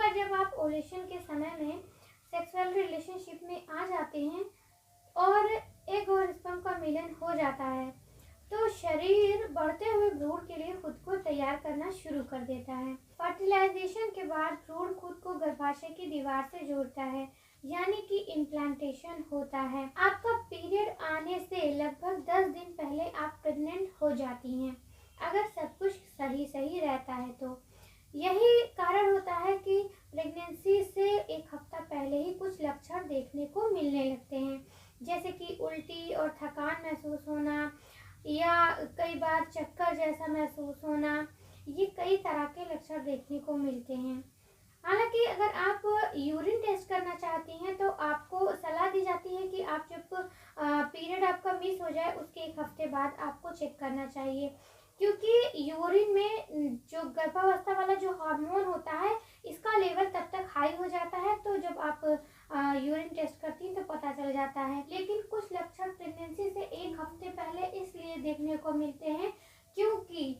बार जब आप ओव्यूलेशन के समय में सेक्सुअल रिलेशनशिप में आ जाते हैं और एग और स्पर्म का मिलन हो जाता है, तो शरीर बढ़ते हुए भ्रूण के लिए खुद को तैयार करना शुरू कर देता है। फर्टिलाइजेशन के बाद भ्रूण खुद को गर्भाशय की दीवार से जोड़ता है, यानी कि इम्प्लांटेशन होता है। आपका पीरियड आने से लगभग 10 दिन पहले आप प्रेग्नेंट हो जाती हैं, अगर सब कुछ सही रहता है तो। यही कारण होता है कि प्रेगनेंसी से एक हफ्ता पहले ही कुछ लक्षण देखने को मिलने लगते हैं, जैसे कि उल्टी और थकान महसूस होना या कई बार चक्कर जैसा महसूस होना। ये कई तरह के लक्षण देखने को मिलते हैं। हालांकि अगर आप यूरिन टेस्ट करना चाहती हैं तो आपको सलाह दी जाती है कि आप जब पीरियड आपका मिस हो जाए उसके एक हफ्ते बाद आपको चेक करना चाहिए, क्योंकि यूरिन में जो गर्भावस्था वाला जो हार्मोन होता है इसका लेवल तब तक हाई हो जाता है, तो जब आप यूरिन टेस्ट करती हैं तो पता चल जाता है। लेकिन कुछ लक्षण प्रेगनेंसी से एक हफ्ते पहले इसलिए देखने को मिलते हैं क्योंकि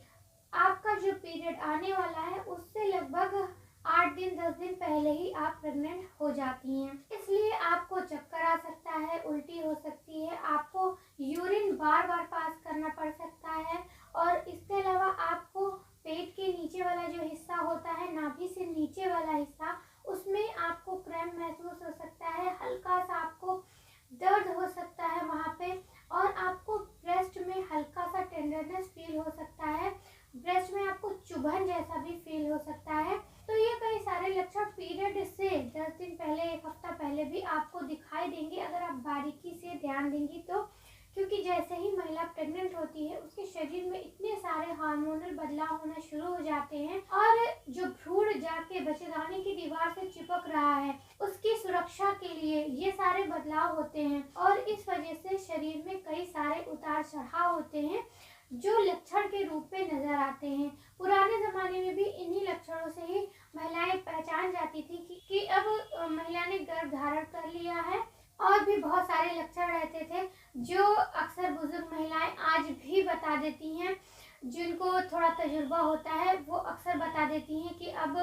आपका जो पीरियड आने वाला है उससे लगभग 8 दिन 10 दिन पहले ही आप प्रेग्नेंट हो जाती हैं। इसलिए आपको चक्कर आ सकता है, उल्टी हो सकती है, आपको यूरिन बार बार पास करना पड़ सकता है और इसके अलावा आपको पेट के नीचे वाला जो हिस्सा होता है, नाभि से नीचे वाला हिस्सा, उसमें आपको क्रैम्प महसूस हो सकता है, हल्का सा आपको दर्द हो सकता है वहाँ पे, और आपको ब्रेस्ट में हल्का सा टेंडरनेस फील हो सकता है, ब्रेस्ट में आपको चुभन जैसा भी फील हो सकता है। तो ये कई सारे लक्षण पीरियड से 10 दिन पहले, एक हफ्ता पहले भी आपको दिखाई देंगे अगर आप बारीकी से ध्यान देंगी तो। क्योंकि जैसे ही महिला प्रेग्नेंट होती है उसके शरीर में इतने सारे हार्मोनल बदलाव होना शुरू हो जाते हैं और जो भ्रूण जाके बच्चेदानी की दीवार से चिपक रहा है उसकी सुरक्षा के लिए ये सारे बदलाव होते हैं और इस वजह से शरीर में कई सारे उतार चढ़ाव होते हैं जो लक्षण के रूप में नजर आते हैं। पुराने जमाने में भी इन्हीं लक्षणों से ही महिलाएं पहचान जाती थी कि अब महिला ने गर्भ धारण कर लिया है। और भी बहुत सारे लक्षण रहते थे जो अक्सर बुजुर्ग महिलाएं आज भी बता देती हैं, जिनको थोड़ा तजुर्बा होता है वो अक्सर बता देती हैं कि अब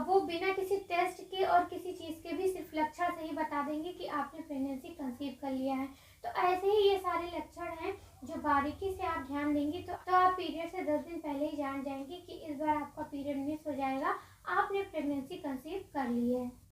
वो बिना किसी टेस्ट के और किसी चीज़ के भी सिर्फ लक्षण से ही बता देंगे कि आपने प्रेगनेंसी कंसीव कर लिया है। तो ऐसे ही ये सारे लक्षण हैं जो बारीकी से आप ध्यान देंगी तो आप पीरियड से 10 दिन पहले ही जान जाएंगी कि इस बार आपका पीरियड मिस हो जाएगा, आपने प्रेगनेंसी कंसीव कर ली है।